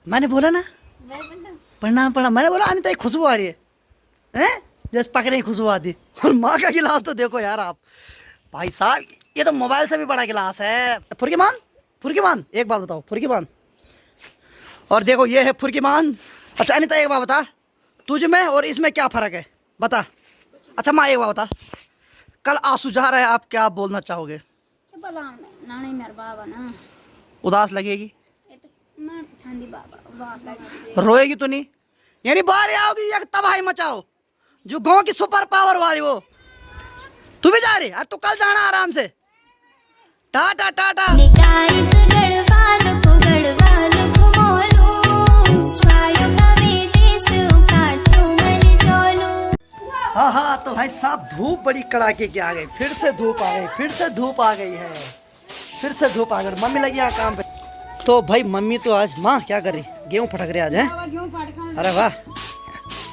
मैंने बोला ना प्रणाम प्रणाम। मैंने बोला अनिता एक खुशबू आ रही है हैं, जैसे पकड़े की खुशबू आती। और माँ का गिलास तो देखो यार आप भाई साहब, ये तो मोबाइल से भी बड़ा गिलास है। फुरकीमान एक बात बताओ, फुरकीमान। और देखो ये है फुरकीमान। अच्छा अनिता एक बात बता, तुझ में और इसमें क्या फ़र्क है बता। अच्छा माँ एक बात बता, कल आंसू जा रहा है, आप क्या बोलना चाहोगे? उदास लगेगी, रोएगी तो नहीं? यानी बाहर आओगी या तबाही मचाओ, जो गांव की सुपर पावर वाली वो। तू भी जा रही? अरे तू कल जाना आराम से। टाटा टाटा। हाँ हाँ तो भाई साहब धूप बड़ी कड़ाके की आ गई, फिर से धूप आ गई, फिर से धूप आ गई है, फिर से धूप आ गई। मम्मी लगी यहाँ काम पे। तो भाई मम्मी तो आज, माँ क्या कर रही? गेहूँ फटक रही आज है? अरे वाह,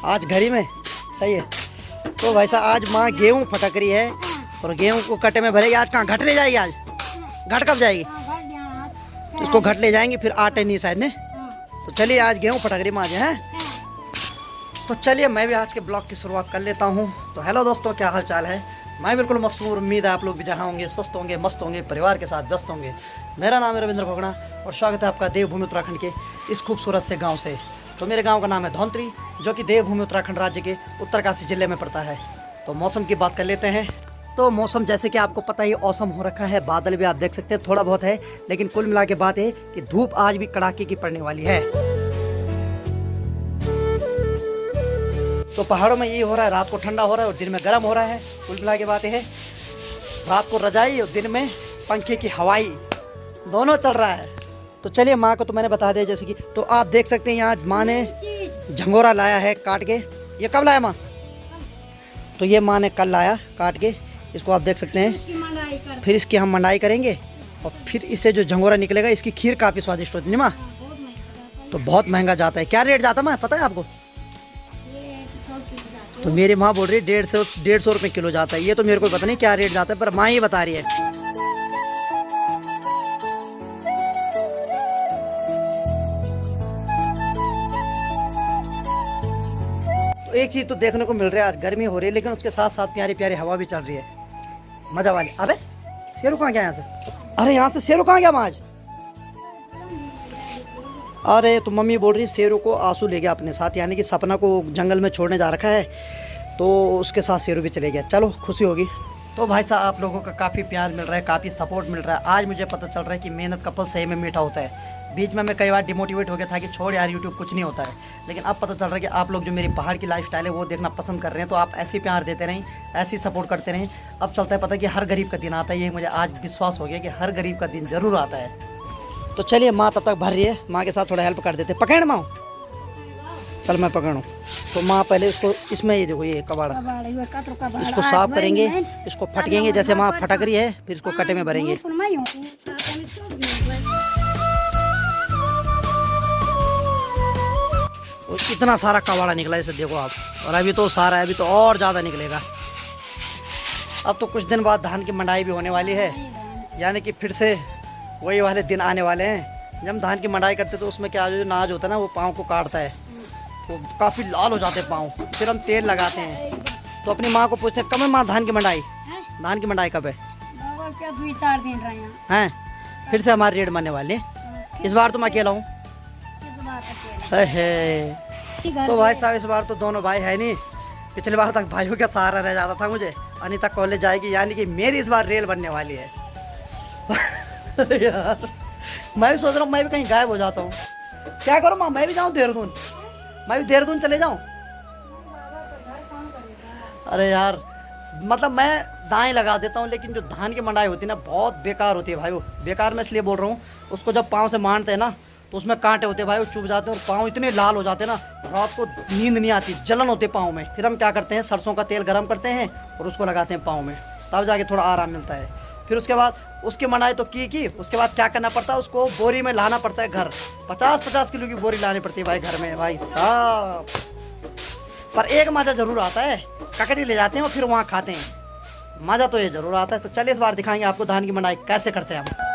आज घरी में सही है। तो भाई साहब आज माँ गेहूँ फटक रही है और गेहूँ को कटे में भरेगी। आज कहाँ घट ले जाएगी? आज घट कब जाएगी? तो इसको घट ले जाएंगे, फिर आटे नहीं शायद ने। तो चलिए आज गेहूँ फटक रही माँ जी हैं। तो चलिए मैं भी आज के ब्लॉग की शुरुआत कर लेता हूँ। तो हेलो दोस्तों, क्या हाल चाल है? मैं बिल्कुल मस्त हूँ, उम्मीद है आप लोग भी जहाँ होंगे स्वस्थ होंगे, मस्त होंगे, परिवार के साथ व्यस्त होंगे। मेरा नाम है रविंद्र भोगना और स्वागत है आपका देवभूमि उत्तराखंड के इस खूबसूरत से गांव से। तो मेरे गांव का नाम है धौंतरी, जो कि देवभूमि उत्तराखंड राज्य के उत्तरकाशी जिले में पड़ता है। तो मौसम की बात कर लेते हैं। तो मौसम जैसे कि आपको पता ही औसम हो रखा है, बादल भी आप देख सकते हैं थोड़ा बहुत है, लेकिन कुल मिला के बात है कि धूप आज भी कड़ाके की पड़ने वाली है। तो पहाड़ों में ये हो रहा है, रात को ठंडा हो रहा है और दिन में गर्म हो रहा है। कुल मिला के बात है रात को रजाई और दिन में पंखे की हवाई दोनों चल रहा है। तो चलिए माँ को तो मैंने बता दिया जैसे कि, तो आप देख सकते हैं यहाँ माँ ने झंगोरा लाया है काट के। ये कब लाया माँ? तो ये माँ ने कल लाया काट के, इसको आप देख सकते हैं। फिर इसकी हम मंडाई करेंगे और फिर इससे जो झंगोरा निकलेगा, इसकी खीर काफ़ी स्वादिष्ट होती है माँ। तो बहुत महंगा जाता है। क्या रेट जाता है माँ पता है आपको? तो मेरी माँ बोल रही है 150 रुपये किलो जाता है। ये तो मेरे को पता नहीं क्या रेट जाता है, पर माँ ही बता रही है। तो एक चीज़ तो देखने को मिल रहा है, आज गर्मी हो रही है लेकिन उसके साथ साथ प्यारी प्यारी हवा भी चल रही है, मजा वाली। अबे शेरू कहाँ गया यहाँ से? अरे यहाँ से शेरू कहाँ गया माँ आज? अरे तो मम्मी बोल रही शेरू को आंसू ले गया अपने साथ, यानी कि सपना को जंगल में छोड़ने जा रखा है, तो उसके साथ शेरू भी चले गया। चलो खुशी होगी। तो भाई साहब आप लोगों का काफ़ी प्यार मिल रहा है, काफ़ी सपोर्ट मिल रहा है। आज मुझे पता चल रहा है कि मेहनत का फल सही में मीठा होता है। बीच में मैं कई बार डिमोटिवेट हो गया था कि छोड़ यार यूट्यूब कुछ नहीं होता है, लेकिन अब पता चल रहा है कि आप लोग जो मेरी पहाड़ की लाइफस्टाइल है वो देखना पसंद कर रहे हैं। तो आप ऐसे प्यार देते रहें, ऐसे सपोर्ट करते रहें। अब चलता है पता कि हर गरीब का दिन आता है, ये मुझे आज विश्वास हो गया कि हर गरीब का दिन ज़रूर आता है। तो चलिए माँ तब तक भर रही है, माँ के साथ थोड़ा हेल्प कर देते। पकड़ माँ, चल मैं पकड़ूँ। तो माँ पहले इसको, इसमें ये देखो ये कबाड़ा, इसको साफ करेंगे, इसको फटकेंगे जैसे माँ फटक रही है, फिर इसको कटे में भरेंगे। तो इतना सारा कबाड़ा निकला इसे देखो आप, और अभी तो सारा है, अभी तो और ज़्यादा निकलेगा। अब तो कुछ दिन बाद धान की मंडाई भी होने वाली है, यानी कि फिर से वही वाले दिन आने वाले हैं। जब हम धान की मंडाई करते तो उसमें क्या जो नाज होता है ना, वो पाँव को काटता है, तो काफ़ी लाल हो जाते हैं पाँव, फिर हम तेल लगाते हैं। तो अपनी माँ को पूछते हैं कब है माँ धान की मंडाई? धान की मंडाई कब है? हैं फिर से हमारी रेड मारने वाले। इस बार तो मैं अकेला हूँ। तो भाई साहब इस बार तो दोनों भाई है नहीं, पिछली बार तक भाइयों का सहारा रह जाता था मुझे। अनीता कॉलेज जाएगी, यानी कि मेरी इस बार रेल बनने वाली है। यार मैं भी सोच रहा हूँ मैं भी कहीं गायब हो जाता हूँ। क्या करूँ माँ, मैं भी जाऊँ देहरादून, मैं भी देहरादून चले जाऊँ। अरे यार मतलब मैं दाएं लगा देता हूँ, लेकिन जो धान की मंडाई होती है ना बहुत बेकार होती है भाई। वो बेकार मैं इसलिए बोल रहा हूँ, उसको जब पाँव से मारते हैं ना तो उसमें कांटे होते हैं भाई, वो चुभ जाते हैं और पाँव इतने लाल हो जाते हैं ना, रात को नींद नहीं आती, जलन होती है पाँव में। फिर हम क्या करते हैं, सरसों का तेल गर्म करते हैं और उसको लगाते हैं पाँव में, तब जाके थोड़ा आराम मिलता है। फिर उसके बाद उसकी मंडाई तो की उसके बाद क्या करना पड़ता है, उसको बोरी में लाना पड़ता है घर। 50-50 किलो की बोरी लानी पड़ती है भाई घर में भाई साहब। पर एक मज़ा ज़रूर आता है, ककड़ी ले जाते हैं और फिर वहाँ खाते हैं, मज़ा तो ये ज़रूर आता है। तो चलिए इस बार दिखाएंगे आपको धान की मंडाई कैसे करते हैं हम।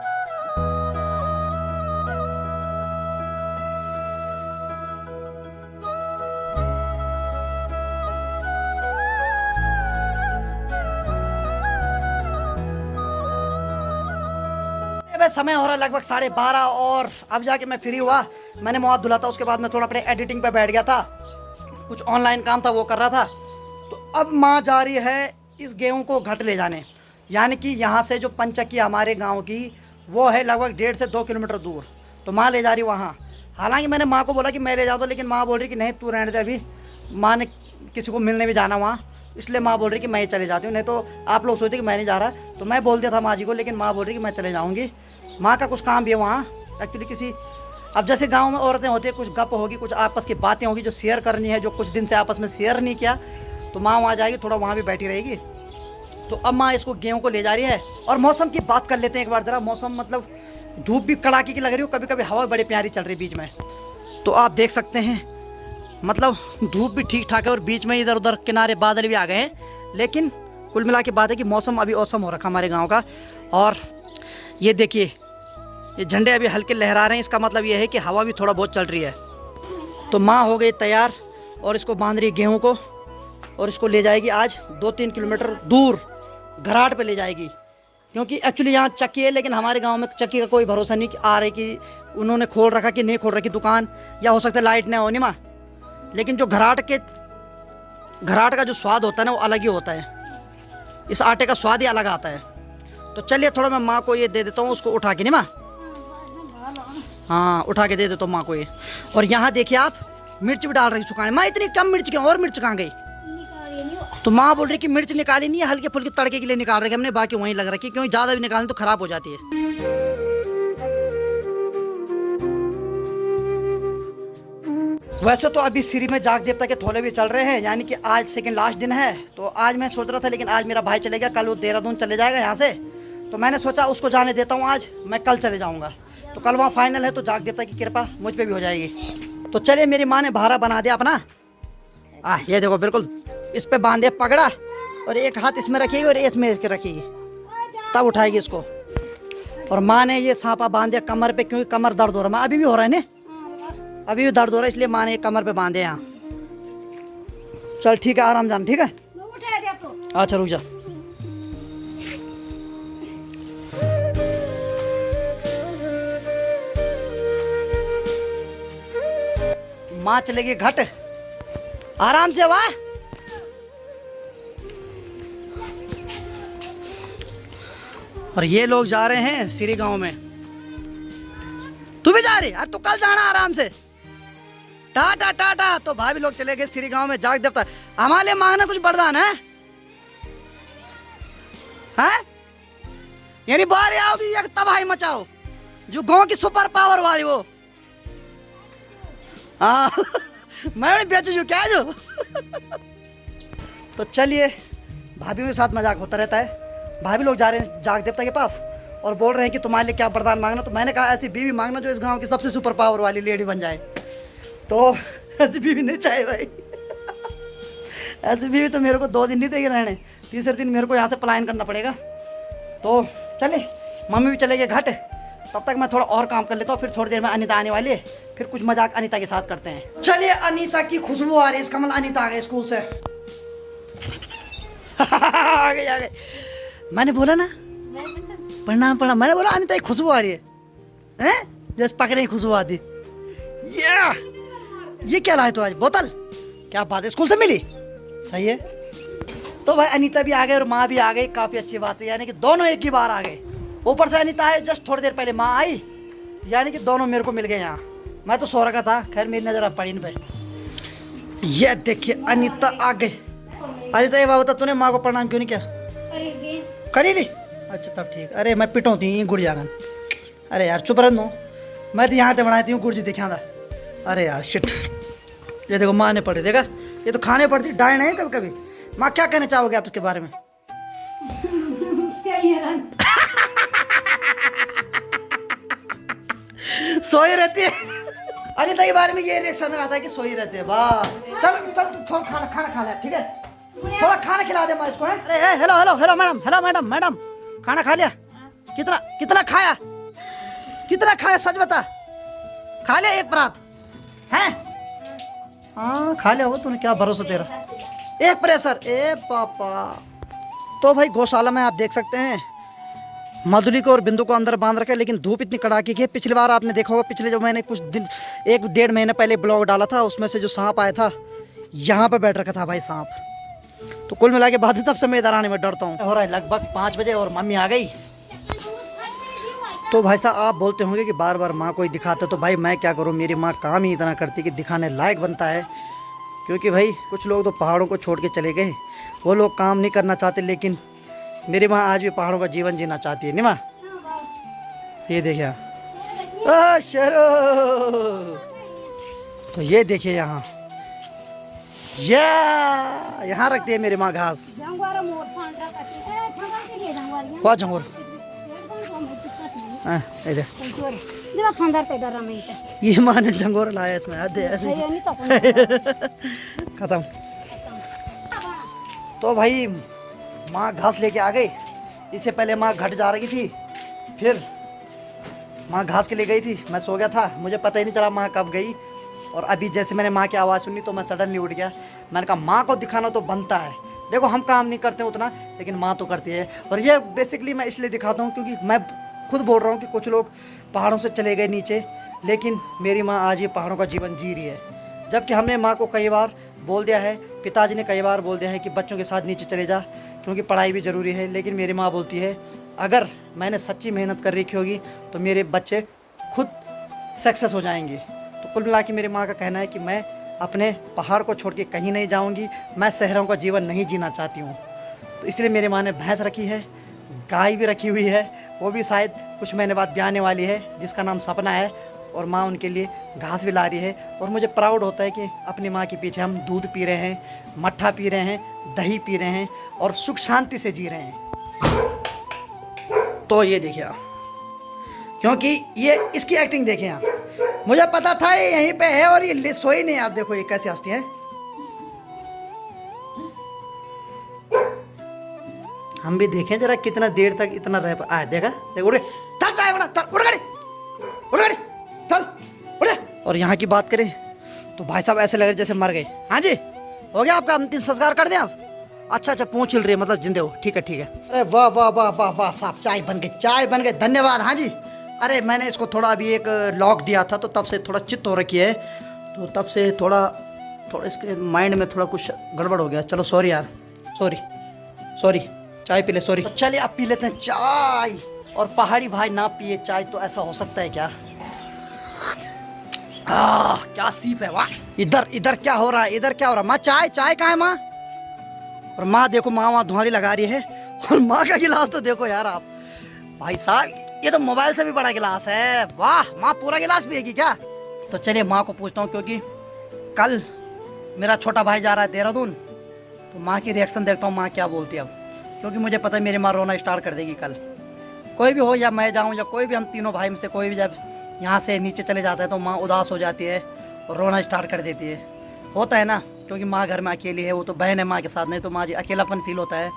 समय हो रहा है लगभग 12:30 और अब जाके मैं फ्री हुआ। मैंने मुँह हाथ धुला था, उसके बाद मैं थोड़ा अपने एडिटिंग पे बैठ गया था, कुछ ऑनलाइन काम था वो कर रहा था। तो अब माँ जा रही है इस गेहूँ को घट ले जाने, यानी कि यहाँ से जो पंचक्की हमारे गाँव की वो है लगभग 1.5 से 2 किलोमीटर दूर। तो माँ ले जा रही वहाँ। हालांकि मैंने माँ को बोला कि मैं ले जाऊँ, तो लेकिन माँ बोल रही कि नहीं तू रहने दे, अभी माँ ने किसी को मिलने भी जाना वहाँ, इसलिए माँ बोल रही कि मैं ही चले जाती हूँ। नहीं तो आप लोग सोचते कि मैं नहीं जा रहा, तो मैं बोल दिया था माँ जी को, लेकिन माँ बोल रही कि मैं चले जाऊँगी। माँ का कुछ काम भी है वहाँ एक्चुअली किसी, अब जैसे गांव में औरतें होती है, कुछ गप होगी, कुछ आपस की बातें होगी जो शेयर करनी है, जो कुछ दिन से आपस में शेयर नहीं किया, तो माँ वहाँ जाएगी, थोड़ा वहाँ भी बैठी रहेगी। तो अब माँ इसको गेहूँ को ले जा रही है। और मौसम की बात कर लेते हैं एक बार ज़रा। मौसम मतलब धूप भी कड़ाके की लग रही हो, कभी कभी हवा बड़ी प्यारी चल रही बीच में, तो आप देख सकते हैं मतलब धूप भी ठीक ठाक है और बीच में इधर उधर किनारे बादल भी आ गए हैं। लेकिन कुल मिला के बात है कि मौसम अभी औसम हो रखा हमारे गाँव का। और ये देखिए, ये झंडे अभी हल्के लहरा रहे हैं, इसका मतलब ये है कि हवा भी थोड़ा बहुत चल रही है। तो माँ हो गई तैयार और इसको बांध रही है गेहूँ को, और इसको ले जाएगी आज 2-3 किलोमीटर दूर घराट पे ले जाएगी। क्योंकि एक्चुअली यहाँ चक्की है, लेकिन हमारे गांव में चक्की का कोई भरोसा नहीं आ रही कि उन्होंने खोल रखा कि नहीं खोल रखी दुकान, या हो सकता है लाइट नहीं होनी माँ। लेकिन जो घराट का जो स्वाद होता है ना वो अलग ही होता है, इस आटे का स्वाद ही अलग आता है। तो चलिए थोड़ा मैं माँ को ये दे देता हूँ, उसको उठा के, नहीं माँ, हाँ उठा के दे देता हूँ माँ को ये। और यहाँ देखिए आप मिर्च भी डाल रही सुखाने। माँ इतनी कम मिर्च क्यों, और मिर्च कहाँ गई? तो माँ बोल रही कि मिर्च निकाली नहीं है, हल्के फुल्के तड़के के लिए निकाल रहे हमने, बाकी वहीं लग रखी है, क्योंकि ज़्यादा भी निकालें तो ख़राब हो जाती है। वैसे तो अभी श्री में जाग देवता के थोले भी चल रहे हैं, यानी कि आज सेकंड लास्ट दिन है। तो आज मैं सोच रहा था, लेकिन आज मेरा भाई चले गया, कल वो देहरादून चले जाएगा यहाँ से, तो मैंने सोचा उसको जाने देता हूँ, आज मैं कल चले जाऊँगा। तो कल वहाँ फाइनल है, तो जाग देवता की कृपा मुझ पर भी हो जाएगी। तो चलिए, मेरी माँ ने भारा बना दिया अपना। ये देखो बिल्कुल इस पे बांधे पगड़ा, और एक हाथ इसमें रखेगी और इसमें इसके रखेगी, तब उठाएगी इसको। और माँ ने ये सांपा बांध दिया कमर पे, क्योंकि कमर दर्द हो रहा है। माँ अभी भी हो रहा है ना, अभी भी दर्द हो रहा है, इसलिए माँ ने कमर पे बांधे यहाँ। चल ठीक है, आराम जान, ठीक है। अच्छा रुक जा। माँ चलेगी घट, आराम से वाह। और ये लोग जा रहे हैं श्री गांव में। तू भी जा रही? अरे तू कल जाना आराम से। टाटा टाटा। तो भाभी लोग चले गए श्री गांव में जाग देवता। हमारे लिए मांगना कुछ वरदान है, हैं? यानी बाहर आओगी या तबाही मचाओ, जो गांव की सुपर पावर वाली वो। हाँ मैं बेचू जो क्या जो। तो चलिए, भाभी के साथ मजाक होता रहता है। भाभी लोग जा रहे हैं जाग देवता के पास और बोल रहे हैं कि तुम्हारे लिए क्या वरदान मांगना। तो मैंने कहा ऐसी बीवी मांगना जो इस गांव की सबसे सुपर पावर वाली लेडी बन जाए। तो ऐसी बीवी नहीं चाहिए भाई। ऐसी बीवी तो मेरे को 2 दिन नहीं देगी रहने, तीसरे दिन मेरे को यहाँ से पलायन करना पड़ेगा। तो चले, मम्मी भी चले गए घाट, तब तक मैं थोड़ा और काम कर लेता हूँ। फिर थोड़ी देर में अनीता आने वाली है, फिर कुछ मजाक अनीता के साथ करते हैं। चलिए, अनीता की खुशबू आ रही है। इसका मतलब अनीता आ गई स्कूल से। आ गई। मैंने बोला ना, प्रणाम प्रणाम। मैंने बोला अनीता की खुशबू आ रही है, हैं? जैसे पकड़े खुशबू आती। ये क्या लाए तो आज बोतल? क्या बात है, स्कूल से मिली? सही है। तो भाई अनीता भी आ गई और माँ भी आ गई, काफी अच्छी बात है, यानी कि दोनों एक ही बार आ गए। ऊपर से अनीता आए, जस्ट थोड़ी देर पहले माँ आई, यानी कि दोनों मेरे को मिल गए यहाँ। मैं तो सो रखा था, खैर मेरी नजर पड़ी इन पे। ये देखिए अनीता आ गई। अनीता ये बात बता, तूने माँ को प्रणाम क्यों नहीं किया? करी ली? अच्छा तब ठीक। अरे मैं पिटो थी गुड़ जागन। अरे यार चुप रह, मैं तो यहाँ से बनाई थी गुड़ जी दिखा था। अरे यार शिट। ये देखो माँ ने पढ़ी, देखा, ये तो खाने पड़ती डायन है कभी कभी। माँ क्या कहना चाहोगे आप इसके बारे में? सोई रहती है। अनीता के बारे में ये रिएक्शन आता है कि सोई रहती है बस। चल चल थोड़ा खाना खा ले, ठीक है? थोड़ा खाना खिला दे माँ इसको। अरे hello hello hello madam, hello madam, madam खाना खा लिया? कितना कितना खाया? कितना खाया सच बता? खा लिया एक परात है? हाँ खा लिया हो तूने, क्या भरोसा तेरा। एक प्रेशर, ए पापा। तो भाई गौशाला में आप देख सकते हैं मधुली को और बिंदु को अंदर बांध रखा है, लेकिन धूप इतनी कड़ाकी की है। पिछली बार आपने देखा होगा, पिछले जो मैंने कुछ दिन 1-1.5 महीने पहले ब्लॉग डाला था, उसमें से जो सांप आया था यहाँ पे बैठ रखा था भाई सांप। तो कुल मिला के बात है, तब से मैं इधर आने में डरता हूँ। हो रहा है लगभग 5 बजे और मम्मी आ गई। तो भाई साहब आप बोलते होंगे कि बार बार माँ को ही दिखाते, तो भाई मैं क्या करूँ, मेरी माँ काम ही इतना करती कि दिखाने लायक बनता है। क्योंकि भाई कुछ लोग तो पहाड़ों को छोड़ के चले गए, वो लोग काम नहीं करना चाहते, लेकिन मेरी माँ आज भी पहाड़ों का जीवन जीना चाहती है। नहीं माँ, ये देखिए शेरो, तो ये देखिए यहाँ रखती है मेरी माँ घास। क्या झंगोर ये माँ ने झंगोर लाया इसमें, ऐसे खत्म। तो भाई माँ घास लेके आ गई। इससे पहले माँ घट जा रही थी, फिर माँ घास के लिए गई थी। मैं सो गया था, मुझे पता ही नहीं चला माँ कब गई। और अभी जैसे मैंने माँ की आवाज़ सुनी तो मैं सडनली उठ गया। मैंने कहा माँ को दिखाना तो बनता है। देखो हम काम नहीं करते उतना, लेकिन माँ तो करती है। और ये बेसिकली मैं इसलिए दिखाता हूँ क्योंकि मैं खुद बोल रहा हूँ कि कुछ लोग पहाड़ों से चले गए नीचे, लेकिन मेरी माँ आज ये पहाड़ों का जीवन जी रही है। जबकि हमने माँ को कई बार बोल दिया है, पिताजी ने कई बार बोल दिया है कि बच्चों के साथ नीचे चले जा, क्योंकि पढ़ाई भी ज़रूरी है। लेकिन मेरी माँ बोलती है अगर मैंने सच्ची मेहनत कर रखी होगी तो मेरे बच्चे खुद सक्सेस हो जाएंगे। तो कुल मिला के मेरी माँ का कहना है कि मैं अपने पहाड़ को छोड़ के कहीं नहीं जाऊँगी, मैं शहरों का जीवन नहीं जीना चाहती हूँ। तो इसलिए मेरी माँ ने भैंस रखी है, गाय भी रखी हुई है, वो भी शायद कुछ महीने बाद ब्याने वाली है, जिसका नाम सपना है। और माँ उनके लिए घास भी ला रही है। और मुझे प्राउड होता है कि अपनी माँ के पीछे हम दूध पी रहे हैं, मट्ठा पी रहे हैं, दही पी रहे हैं और सुख शांति से जी रहे हैं। तो ये देखिए, क्योंकि ये इसकी एक्टिंग देखिए आप, मुझे पता था ये यहीं पे है और ये सोई नहीं। आप देखो ये कैसे हंसती है। हम भी देखें जरा कितना देर तक इतना रह पाए। देखा देख, उड़े चल, चाय बना, चल उड़ गड़ी चल उड़े। और यहाँ की बात करें तो भाई साहब ऐसे लग रहे जैसे मर गए। हाँ जी, हो गया आपका अंतिम संस्कार कर दें आप? अच्छा पूछ हिल रही है, मतलब जिंदे हो। ठीक है। अरे वाह वाह वाह वाह वाह साहब, चाय बन गई, धन्यवाद। हाँ जी, अरे मैंने इसको थोड़ा अभी एक लॉक दिया था, तो तब से थोड़ा चित्त हो रखी है, तो तब से थोड़ा इसके माइंड में थोड़ा कुछ गड़बड़ हो गया। चलो सॉरी यार, सॉरी। चाय पी ले, सॉरी। तो चलिए आप पी लेते हैं चाय। और पहाड़ी भाई ना पिए चाय तो ऐसा हो सकता है क्या? क्या सीप है, वाह। इधर क्या हो रहा है? माँ चाय कहाँ है माँ? और माँ देखो, माँ वहाँ धुआंधी लगा रही है। और माँ का गिलास तो देखो यार आप, भाई साहब ये तो मोबाइल से भी बड़ा गिलास है। वाह, माँ पूरा गिलास पिएगी क्या? तो चलिए माँ को पूछता हूँ, क्योंकि कल मेरा छोटा भाई जा रहा है देहरादून, तो माँ की रिएक्शन देखता हूँ माँ क्या बोलती है अब। क्योंकि मुझे पता है मेरी माँ रोना स्टार्ट कर देगी कल। कोई भी हो, या मैं जाऊँ या कोई भी, हम तीनों भाई में से कोई भी जब यहाँ से नीचे चले जाता है तो माँ उदास हो जाती है और रोना स्टार्ट कर देती है। होता है ना, क्योंकि माँ घर में अकेली है, वो तो बहन है माँ के साथ, नहीं तो माँ जी अकेलापन फील होता है।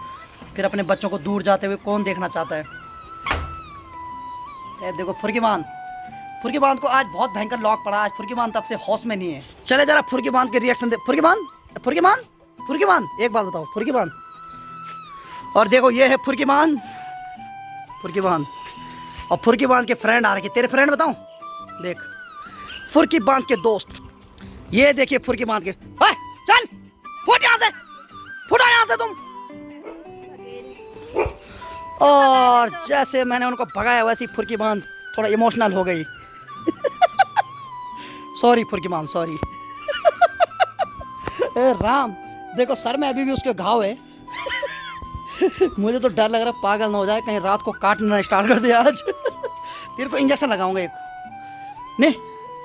फिर अपने बच्चों को दूर जाते हुए कौन देखना चाहता है? देखो फुर्कीमान को आज बहुत भयंकर लॉक पड़ा। आज फुर्कीमान तब से होश में नहीं है। चले जरा फुर्कीमान के रिएक्शन दे। फुर्कीमान एक बात बताओ, फुर्कीमान। और देखो ये है फुर्कीमान और फुर्कीमान के फ्रेंड आ रखे। तेरे फ्रेंड बताऊं, देख फुर्कीमान के दोस्त, ये देखिए फुर्कीमान के। चल फुट यहाँ से, फुटा यहाँ से तुम। और जैसे मैंने उनको भगाया वैसे ही फुर्कीमान थोड़ा इमोशनल हो गई। Sorry फुर्कीमान, sorry. राम देखो, सर में अभी भी उसके घाव है। मुझे तो डर लग रहा है पागल ना हो जाए, कहीं रात को काटना स्टार्ट कर दिया आज। तेरे को इंजेक्शन लगाऊंगा एक, नहीं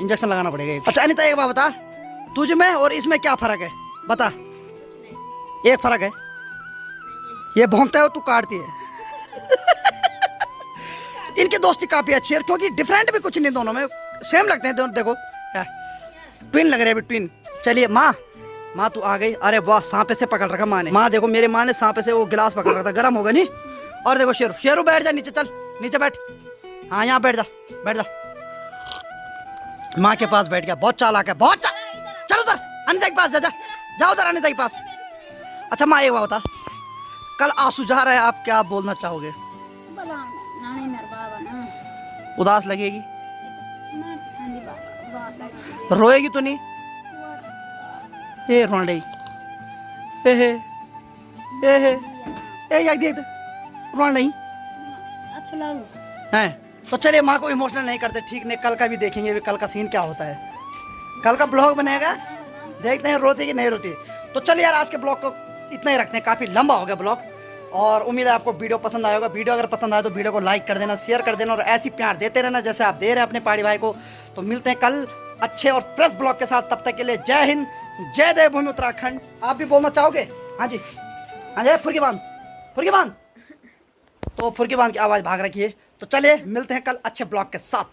इंजेक्शन लगाना पड़ेगा एक। अच्छा अनिता एक बात बता, तुझ में और इसमें क्या फर्क है बता? एक फर्क है, ये भौंकता है तू काटती है। इनकी दोस्ती काफी अच्छी है, क्योंकि डिफरेंट भी कुछ नहीं, दोनों में सेम लगते हैं दोनों। देखो ट्विन लग रहे हैं, ट्विन। चलिए माँ तू आ गई। अरे वाह, सांपे से पकड़ रखा माँ ने। माँ देखो, मेरे माँ ने सांपे से वो गिलास पकड़ रखा था, गर्म होगा नहीं। और देखो शेरू बैठ जा नीचे, चल नीचे बैठ। हाँ यहाँ बैठ जा। माँ के पास बैठ गया, बहुत चालाक है, बहुत चल उधर अनिता के पास जा उधर अनिता के पास। अच्छा माँ एक बात बता, कल आंसू जा रहा है, आप क्या बोलना चाहोगे? उदास लगेगी, रोएगी तो नहीं? ए रोने ए हे ए हे ए याद देख रोना नहीं है। तो चलिए माँ को इमोशनल नहीं करते, ठीक नहीं, कल का भी देखेंगे भी कल का सीन क्या होता है। कल का ब्लॉग बनेगा, देखते हैं रोती कि नहीं रोती। तो चलिए यार आज के ब्लॉग को इतना ही रखते हैं, काफ़ी लंबा हो गया ब्लॉग और उम्मीद है आपको वीडियो पसंद आएगा। वीडियो अगर पसंद आए तो वीडियो को लाइक कर देना, शेयर कर देना और ऐसी प्यार देते रहना जैसे आप दे रहे हैं अपने पहाड़ी भाई को। तो मिलते हैं कल अच्छे और फ्रेश ब्लॉग के साथ, तब तक के लिए जय हिंद, जय देवभूमि उत्तराखंड। आप भी बोलना चाहोगे? हाँ जी, हाँ जी, फुर्गी बांध, फुर्गी बांध। तो फुर्गी बांध की आवाज़ भाग रखी है। तो चलिए मिलते हैं कल अच्छे ब्लॉग के साथ।